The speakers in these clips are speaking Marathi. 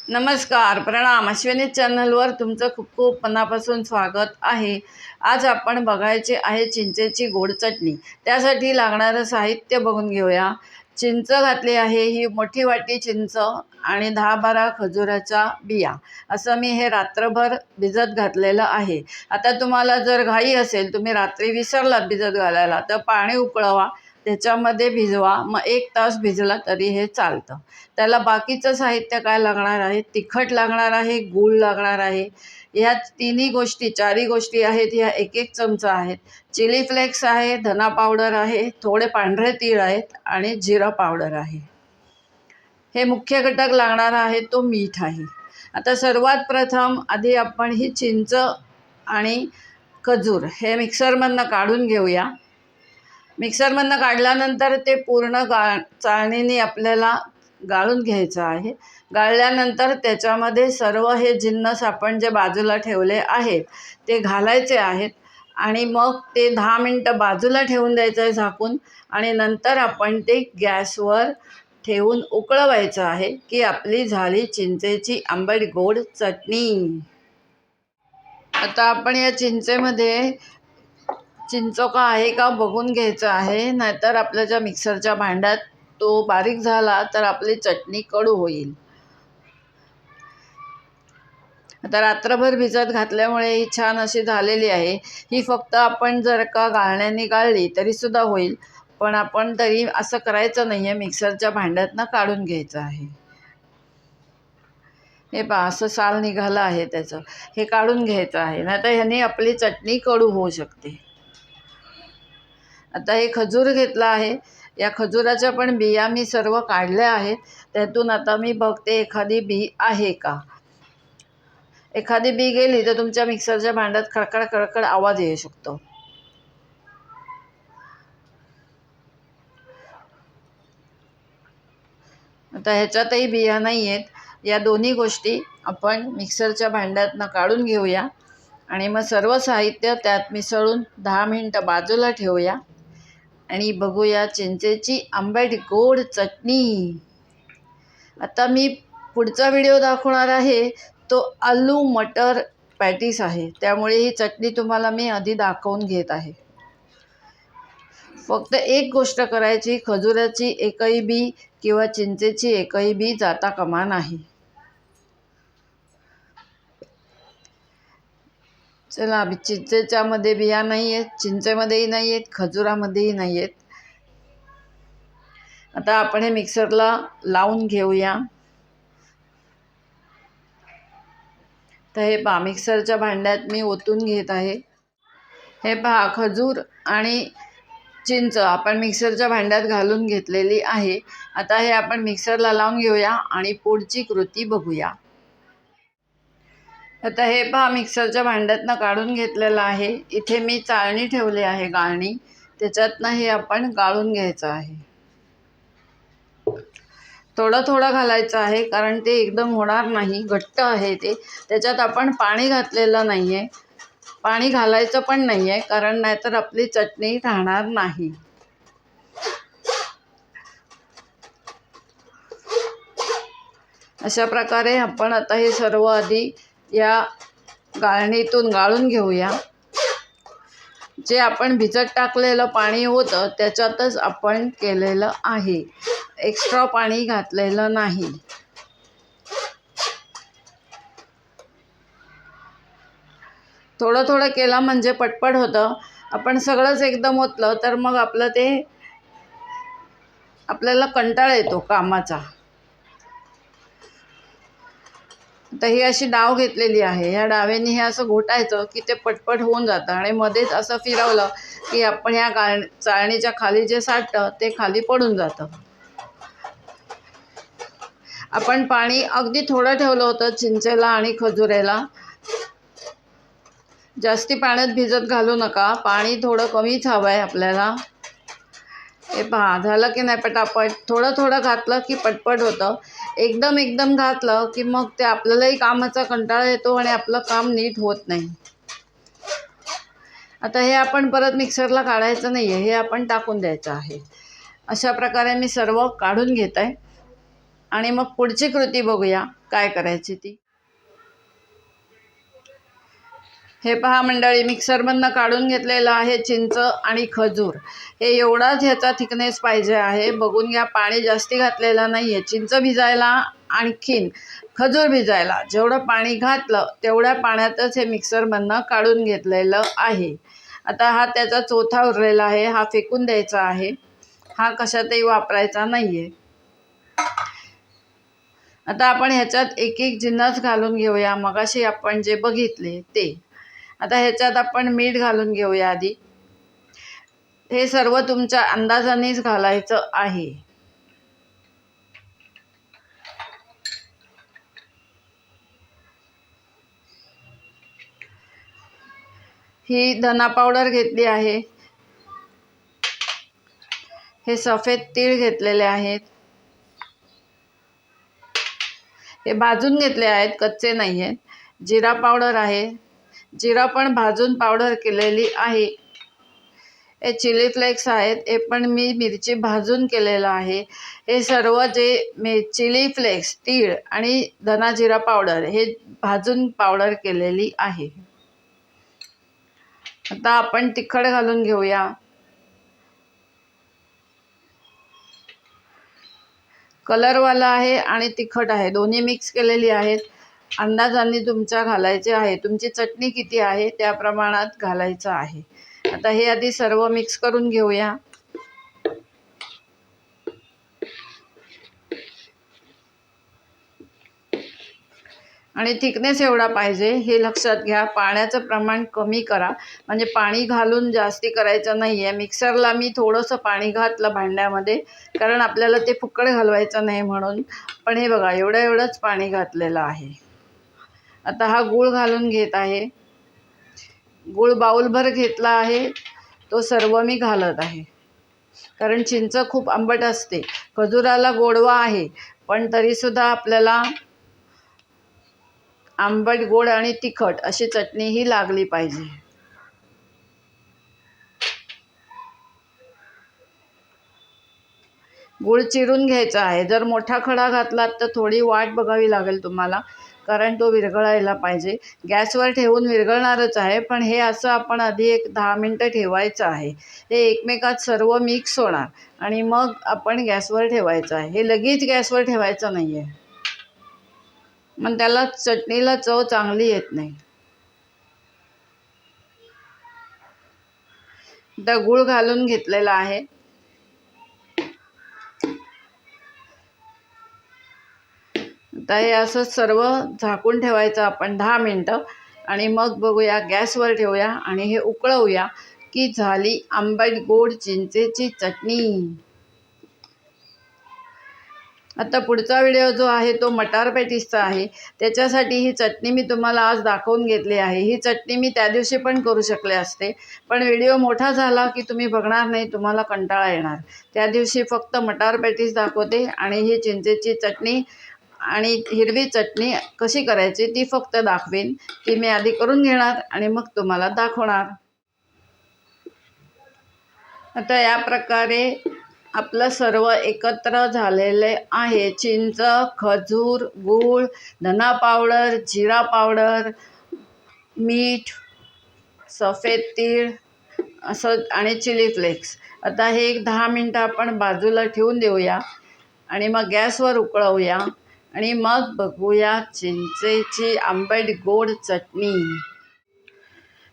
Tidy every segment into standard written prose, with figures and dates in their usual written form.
नमस्कार, प्रणाम. अश्विनी चॅनलवर तुमचं खूप खूप मनापासून स्वागत आहे. आज आपण बघायचे आहे चिंचेची गोड चटणी. त्यासाठी लागणारं साहित्य बघून घेऊया. चिंच घातली आहे, ही मोठी वाटी चिंच आणि 10-12 खजुराच्या बिया. असं मी हे रात्रभर भिजत घातलेलं आहे. आता तुम्हाला जर घाई असेल, तुम्ही रात्री विसरलात भिजत घालायला, तर पाणी उकळवा, त्याच्यामध्ये भिजवा. मग 1 तास भिजला तरी हे चालतं. त्याला बाकीचं साहित्य काय लागणार आहे? तिखट लागणार आहे, गूळ लागणार आहे. ह्या चारही गोष्टी आहेत. ह्या 1-1 चमचा आहेत. चिली फ्लेक्स आहे, धना पावडर आहे, थोडे पांढरे तीळ आहेत आणि जिरा पावडर आहे. हे मुख्य घटक लागणार आहे. तो मीठ आहे. आता सर्वात प्रथम आधी आपण ही चिंच आणि खजूर हे मिक्सरमधनं काढून घेऊया. मिक्सरमधनं काढल्यानंतर ते पूर्ण चाळणीने आपल्याला गाळून घ्यायचं आहे. गाळल्यानंतर त्याच्यामध्ये सर्व हे जिन्नस आपण जे बाजूला ठेवले आहेत ते घालायचे आहेत आणि मग ते 10 मिनटं बाजूला ठेवून द्यायचं आहे झाकून आणि नंतर आपण ते गॅसवर ठेवून उकळवायचं आहे की आपली झाली चिंचेची आंबट गोड चटणी. आता आपण या चिंचेमध्ये चिंचोका आहे का बघून घ्यायचं आहे, नाहीतर आपल्या ज्या मिक्सरच्या भांड्यात तो बारीक झाला तर आपली चटणी कडू होईल. आता रात्रभर भिजत घातल्यामुळे ही छान अशी झालेली आहे. ही फक्त आपण जर का गाळण्याने गाळली तरीसुद्धा होईल, पण आपण तरी असं करायचं नाही आहे. मिक्सरच्या भांड्यातनं काढून घ्यायचं आहे. हे पहा, असं साल निघालं आहे त्याचं, हे काढून घ्यायचं आहे, नाहीतर ह्याने आपली चटणी कडू होऊ शकते. आता हे खजूर घेतला आहे. या खजुराच्या पण बिया मी सर्व काढल्या आहेत. त्यातून आता मी बघते एखादी बी आहे का. एखादी बी गेली तर तुमच्या मिक्सरच्या भांड्यात खडखड खडखड आवाज येऊ शकतो. आता ह्याच्यातही बिया नाही आहेत. या दोन्ही गोष्टी आपण मिक्सरच्या भांड्यातनं काढून घेऊया आणि मग सर्व साहित्य त्यात मिसळून 10 मिनटं बाजूला ठेवूया आणि बघूया चिंचेची आंबट गोड चटणी. आता मी पुढचा व्हिडिओ दाखवणार आहे तो आलू मटर पॅटीस आहे, त्यामुळे ही चटणी तुम्हाला मी आधी दाखवून घेत आहे. फक्त एक गोष्ट करायची, खजुराची एकही बी किंवा चिंचेची एकही बी जाता कामा नाही. चला, चिंचेच्यामध्ये बिया नाही आहेत, चिंचेमध्येही नाही आहेत, खजुरामध्येही नाही आहेत. आता आपण हे मिक्सरला लावून घेऊया. तर हे पहा, मिक्सरच्या भांड्यात मी ओतून घेत आहे. हे पहा, खजूर आणि चिंच आपण मिक्सरच्या भांड्यात घालून घेतलेली आहे. आता हे आपण मिक्सरला लावून घेऊया आणि पुढची कृती बघूया. आता हे पहा, मिक्सरच्या भांड्यातनं काढून घेतलेलं आहे. इथे मी चाळणी ठेवली आहे, गाळणी, त्याच्यातनं हे आपण गाळून घ्यायचं आहे. थोडं थोडं घालायचं आहे, कारण ते एकदम होणार नाही, घट्ट आहे ते. त्याच्यात आपण पाणी घातलेलं नाही आहे, पाणी घालायचं पण नाही आहे, कारण नाहीतर आपली चटणी राहणार नाही. अशा प्रकारे आपण आता हे सर्व आधी या गाळणीतून गाळून घेऊया. जे आपण भिजत टाकलेलं पाणी होतं त्याच्यातच आपण केलेलं आहे, एक्स्ट्रा पाणी घातलेलं नाही. थोडं थोडं केलं म्हणजे पटपट होतं. आपण सगळंच एकदम ओतलं तर मग आपल्याला कंटाळा येतो कामाचा. तर ही अशी डाव घेतलेली आहे. ह्या डावेने हे असं घोटायचं की ते पटपट होऊन जातं आणि मध्येच असं फिरवलं की आपण ह्या चाळणीच्या खाली जे साठतं ते खाली पडून जातं. आपण पाणी अगदी थोडं ठेवलं होतं चिंचेला आणि खजुरेला. जास्ती पाण्यात भिजत घालू नका, पाणी थोडं कमीच हवं आहे आपल्याला. हे पहा, झालं की नाही पटापट. थोडं थोडं घातलं की पटपट होतं. एकदम घातलं की मग ते आपल्यालाही कामाचा कंटाळा येतो आणि आपलं काम नीट होत नाही. आता हे आपण परत मिक्सरला काढायचं नाही आहे, हे आपण टाकून द्यायचं आहे. अशा प्रकारे मी सर्व काढून घेत आहे. आणि मग पुढची कृती बघूया काय करायची ती। हे पहा मंडळी, मिक्सरमधनं काढून घेतलेलं आहे चिंच आणि खजूर। हे एवढाच ह्याचा थिकनेस पाहिजे आहे, बघून घ्या। पाणी जास्ती घातलेलं नाही आहे। चिंच भिजायला आणखीन खजूर भिजायला जेवढं पाणी घातलं तेवढ्या पाण्यातच हे मिक्सरमधनं काढून घेतलेलं आहे। आता हा त्याचा चौथा उरलेला आहे, हा फेकून द्यायचा आहे, हा कशातही वापरायचा नाही आहे। आता आपण ह्याच्यात एक एक जिन्नस घालून घेऊया, मगाशी आपण जे बघितले ते। आता ह्याच्यात आपण मीठ घालून घेऊया आधी। हे सर्व तुमच्या अंदाजानेच घालायचं आहे। ही धना पावडर घेतली आहे, हे सफेद तीळ घेतलेले आहेत, हे भाजून घेतले आहेत, कच्चे नाही आहेत। जिरा पावडर आहे, जिरा पण भाजून पावडर केलेली आहे। हे चिली फ्लेक्स आहेत, हे पण मी मिरची भाजून केलेलं आहे। हे सर्व जे चिली फ्लेक्स, तीळ आणि धना जिरा पावडर हे भाजून पावडर केलेली आहे। आता आपण तिखट घालून घेऊया। कलरवाला आहे आणि तिखट आहे, दोन्ही मिक्स केलेली आहेत। अंदाजाने तुमच्या घालायचे आहे, तुमची चटणी किती आहे त्या प्रमाणात घालायचं आहे। आता हे आधी सर्व मिक्स करून घेऊया। आणि थिकनेस एवढा पाहिजे हे लक्षात घ्या। पाण्याचं प्रमाण कमी करा, म्हणजे पाणी घालून जास्ती करायचं नाही आहे। मिक्सरला मी थोडंसं पाणी घातलं भांड्यामध्ये, कारण आपल्याला ते फुकट घालवायचं नाही म्हणून। पण हे बघा, एवढंच पाणी घातलेलं आहे। आता हा गूळ घालून घेत आहे, गूळ बाउलभर घेतला आहे, तो सर्व मी घालत आहे। कारण चिंच खूप आंबट असते, खजुराला गोडवा आहे, पण तरीसुद्धा आपल्याला आंबट, गोड आणि तिखट अशी चटणी ही लागली पाहिजे। गूळ चिरून घ्यायचा आहे। जर मोठा खडा घातलात तर थोडी वाट बघावी लागेल तुम्हाला, कारण तो विरघळायला पाहिजे। गॅसवर ठेवून विरघळणारच आहे, पण हे असं आपण आधी एक 10 मिनटं ठेवायचं आहे। हे एकमेकात सर्व मिक्स होणार आणि मग आपण गॅसवर ठेवायचं आहे। हे लगेच गॅसवर ठेवायचं नाही आहे, मग त्याला चटणीला चव चांगली येत नाही। आता गूळ घालून घेतलेला आहे। आता हे असं सर्व झाकून ठेवायचं आपण 10 मिनटं आणि मग बघूया, गॅसवर ठेवूया आणि हे उकळवूया की झाली आंबट गोड चिंचेची चटणी। आता पुढचा व्हिडिओ जो आहे तो मटार पॅटीसचा आहे। त्याच्यासाठी ही चटणी मी तुम्हाला आज दाखवून घेतली आहे। ही चटणी मी त्या दिवशी पण करू शकले असते, पण व्हिडिओ मोठा झाला की तुम्ही बघणार नाही, तुम्हाला कंटाळा येणार। त्या दिवशी फक्त मटार पॅटीस दाखवते आणि ही चिंचेची चटणी आणि हिरवी चटणी कशी करायची ती फक्त दाखवेन। ती मी आधी करून घेणार आणि मग तुम्हाला दाखवणार। आता या प्रकारे आपलं सर्व एकत्र झालेले आहे। चिंच, खजूर, गूळ, धना पावडर, जिरा पावडर, मीठ, सफेद तीळ असं आणि चिली फ्लेक्स। आता हे एक 10 मिनटं आपण बाजूला ठेवून देऊया आणि मग गॅसवर उकळवूया आणि मग बघूया चिंचेची आंबट गोड चटणी।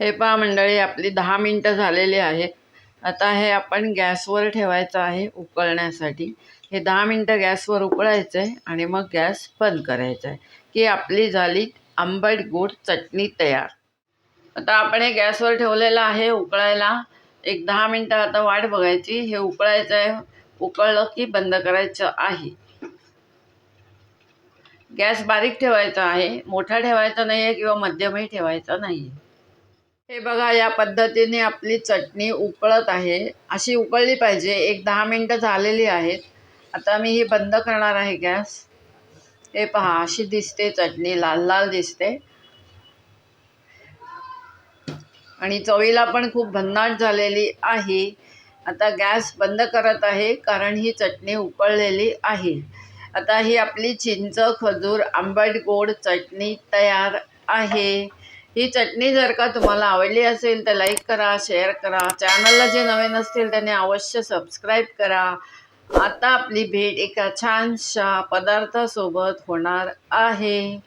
हे पहा मंडळी, आपली 10 मिनटं झालेली आहेत। आता हे आपण गॅसवर ठेवायचं आहे उकळण्यासाठी। हे 10 मिनटं गॅसवर उकळायचं आहे आणि मग गॅस बंद करायचा आहे की आपली झाली आंबट गोड चटणी तयार। आता आपण हे गॅसवर ठेवलेलं आहे उकळायला। एक 10 मिनटं आता वाट बघायची, हे उकळायचं आहे। उकळलं की बंद करायचं आहे। गॅस बारीक ठेवायचा आहे, मोठा ठेवायचा नाही आहे किंवा मध्यमही ठेवायचा नाही आहे। हे बघा, या पद्धतीने आपली चटणी उकळत आहे, अशी उकळली पाहिजे। एक 10 मिनटं झालेली आहेत। आता मी ही बंद करणार आहे गॅस। हे पहा, अशी दिसते चटणी, लाल लाल दिसते आणि चवीला पण खूप भन्नाट झालेली आहे। आता गॅस बंद करत आहे, कारण ही चटणी उकळलेली आहे। आता ही आपली चिंच खजूर आंबट गोड चटणी तयार आहे। ही चटणी जर का तुम्हाला आवडली असेल तर लाईक करा, शेअर करा, चॅनलला जे नवीन असतील त्यांनी अवश्य सबस्क्राईब करा। आता आपली भेट एका छानशा पदार्थासोबत होणार आहे।